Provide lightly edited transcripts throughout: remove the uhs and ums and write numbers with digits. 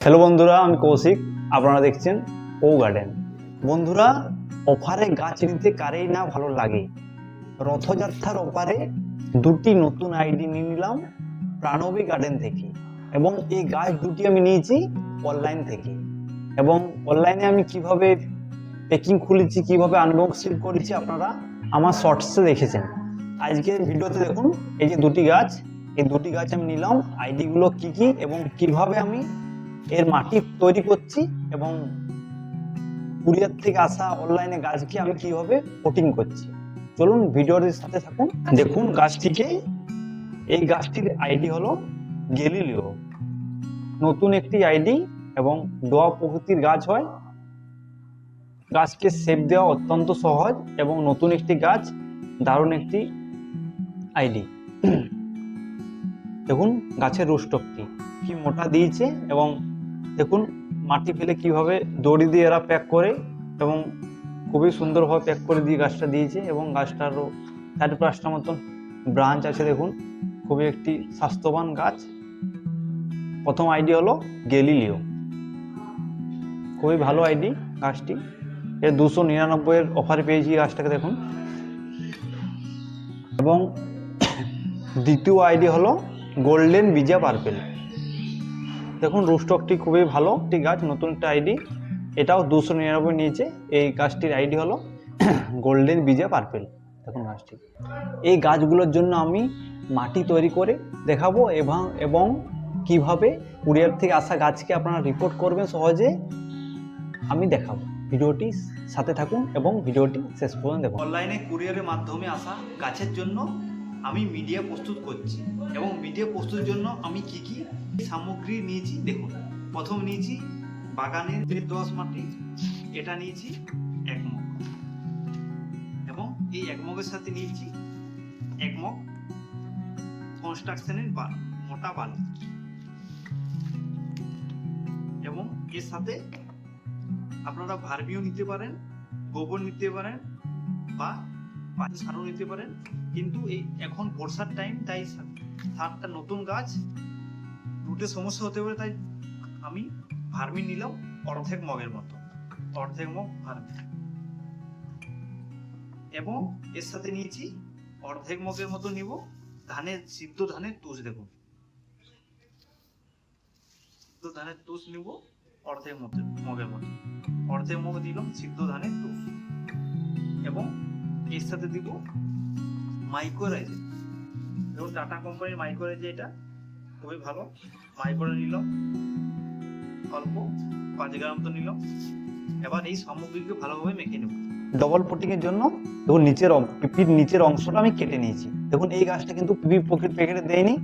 Hello বন্ধুরা, আমি কৌশিক। আপনারা দেখছেন ও গার্ডেন। বন্ধুরা, অফারে গাছ নিতে কারেই না ভালো লাগে। রথযাত্রার অফারে দুটি নতুন আইডি নিয়ে নিলাম প্রাণবী গার্ডেন থেকে, এবং এই গাছ দুটি আমি নিয়েছি অনলাইন থেকে। এবং অনলাইনে আমি কিভাবে প্যাকিং খুলেছি, কিভাবে আনবক্সিং করেছি, আপনারা আমার শর্টসে দেখেছেন। আজকের ভিডিওতে দেখুন, এই যে দুটি গাছ, এই দুটি গাছ আমি নিলাম, আইডিগুলো কি কি এবং কিভাবে আমি এর মাটি তৈরি করছি, এবং কুরিয়ার থেকে আসা অনলাইনে গাছকে আমি কিভাবে পটিং করছি। চলুন ভিডিওর সাথে থাকুন। দেখুন গাছটিকে, এই গাছটির আইডি হলো গ্যালিলিও, নতুন একটি আইডি এবং ডোয়া প্রকৃতির গাছ হয়। গাছকে শেপ দেওয়া অত্যন্ত সহজ এবং নতুন একটি গাছ, দারুণ একটি আইডি। দেখুন গাছের রুস্টকটি কি মোটা দিয়েছে, এবং দেখুন মাটি ফেলে কিভাবে দড়ি দিয়ে এরা প্যাক করে, এবং খুবই সুন্দরভাবে প্যাক করে দিয়ে গাছটা দিয়েছে। এবং গাছটারও 4-5টা মতন ব্রাঞ্চ আছে। দেখুন খুবই একটি স্বাস্থ্যবান গাছ। প্রথম আইডি হলো গ্যালিলিও, খুবই ভালো আইডি গাছটি। এর 299 অফারে পেয়েছি গাছটাকে, দেখুন। এবং দ্বিতীয় আইডি হলো গোল্ডেন বিজা পার্পেল। দেখুন রুস্টকটি খুবই ভালো একটি গাছ, নতুন একটা আইডি, এটাও 299 নিয়েছে। এই গাছটির আইডি হলো গোল্ডেন বিজা পার্পেল। দেখুন গাছটি, এই গাছগুলোর জন্য আমি মাটি তৈরি করে দেখাবো, এবং কিভাবে কুরিয়ার থেকে আসা গাছকে আপনারা রিপোর্ট করবেন সহজে আমি দেখাবো। ভিডিওটি সাথে থাকুন এবং ভিডিওটি শেষ পর্যন্ত দেখুন। অনলাইনে কুরিয়ারের মাধ্যমে আসা গাছের জন্য আমি মিডিয়া প্রস্তুত করছি, এবং মিডিয়া প্রস্তুতের জন্য আমি কি কি সামগ্রী নিয়েছি দেখুন। প্রথম নিয়েছি বাগানের দোআঁশ মাটি, এটা নিয়েছি 1 মগ, এবং এই 1 মগের সাথে নিয়েছি 1 মগ কনস্ট্রাকশনের মোটা বালি, এবং এর সাথে আপনারা ভার্মিও নিতে পারেন, গোবর নিতে পারেন, বা সারও নিতে পারেন। কিন্তু এই এখন বর্ষার টাইম, তাই সারটা নতুন গাছ, রুটের সমস্যা হতে পারে, তাই আমি ভার্মি নিলাম অর্ধেক মগের মতো, অর্ধেক মগ ভার্মি। এবং এর সাথে নিয়েছি অর্ধেক মগের মতো নিব সিদ্ধ ধানের তুষ। দেখুন সিদ্ধ ধানের তুষ নিব অর্ধেক মগের মতো, অর্ধেক মগ দিলাম সিদ্ধ ধানের তুষ। এবং এর সাথে দিব মাইক্রোরাইজের, এবং টাটা কোম্পানির মাইক্রোরাইজের, এটা খুবই ভালো। মাইক্রোরাইজ নিলাম অল্প 5 গ্রাম তো নিলাম। এবার এই সামগ্রীকে ভালোভাবে মেখে নেব। ডবল পটিং এর জন্য দেখুন পিপির নিচের অংশটা আমি কেটে নিয়েছি। দেখুন এই গাছটা কিন্তু পিপি প্যাকেটে দেয়নি,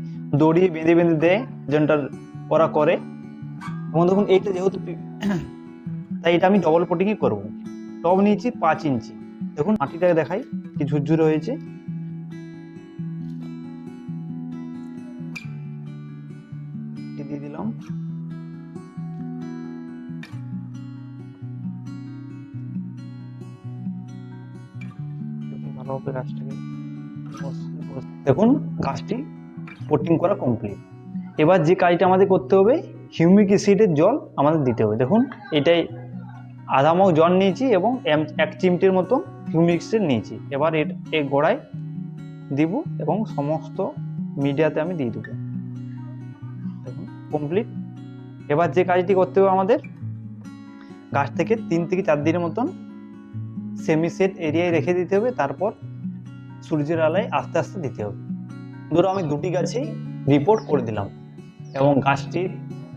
দড়ি বেঁধে বেঁধে দেয়, যেটা ওরা করে। এবং দেখুন এইটা যেহেতু তাই এটা আমি ডবল পটিং করব। টব নিয়েছি 5 ইঞ্চি। দেখুন মাটিটাকে দেখাই কি ঝুরঝুরে হয়েছে। দিয়ে দিলাম, ভালোভাবে গাছটাকে। দেখুন গাছটি পটিং করা কমপ্লিট। এবার যে কাজটা আমাদের করতে হবে, হিউমিক অ্যাসিডের জল আমাদের দিতে হবে। দেখুন এটাই আধা মগ জল নিয়েছি, এবং 1 চিমটির মতো হিউমিক অ্যাসিড নিয়েছি। এবার এই গোড়ায় দিব, এবং সমস্ত মিডিয়াতে আমি দিয়ে দেবো। দেখুন কমপ্লিট। এবার যে কাজটি করতে হবে আমাদের, গাছ থেকে 3 থেকে 4 দিনের মতন সেমি সেট এরিয়ায় রেখে দিতে হবে, তারপর সূর্যের আলোয় আস্তে আস্তে দিতে হবে। ধরো আমি দুটি গাছেই রিপোর্ট করে দিলাম, এবং গাছটির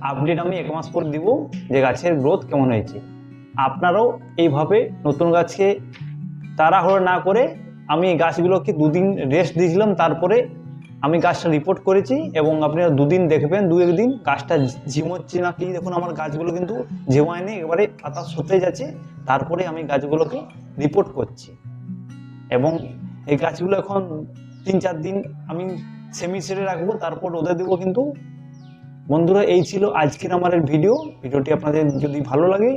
আপডেট আমি 1 মাস পর দিব যে গাছের গ্রোথ কেমন হয়েছে। আপনারাও এইভাবে নতুন গাছকে তাড়াহুড়ো না করে, আমি গাছগুলোকে 2 দিন রেস্ট দিয়েছিলাম, তারপরে আমি গাছটা রিপোর্ট করেছি। এবং আপনারা 2 দিন দেখবেন, 2-1 দিন গাছটা ঝিমোচ্ছে না কি। দেখুন আমার গাছগুলো কিন্তু ঝিমায়নি, এবারে পাতা সতেজ আছে। তারপরে আমি গাছগুলোকে রিপোর্ট করছি, এবং এই গাছগুলো এখন 3-4 দিন আমি সেমি সেটে রাখবো, তারপর রোদে দেবো। কিন্তু বন্ধুরা, এই ছিল আজকের আমার ভিডিওটি আপনাদের যদি ভালো লাগে,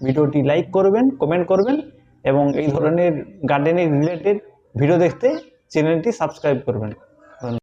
ভিডিওটি লাইক করবেন, কমেন্ট করবেন, এবং এই ধরনের গার্ডেনের রিলেটেড ভিডিও দেখতে চ্যানেলটি সাবস্ক্রাইব করবেন।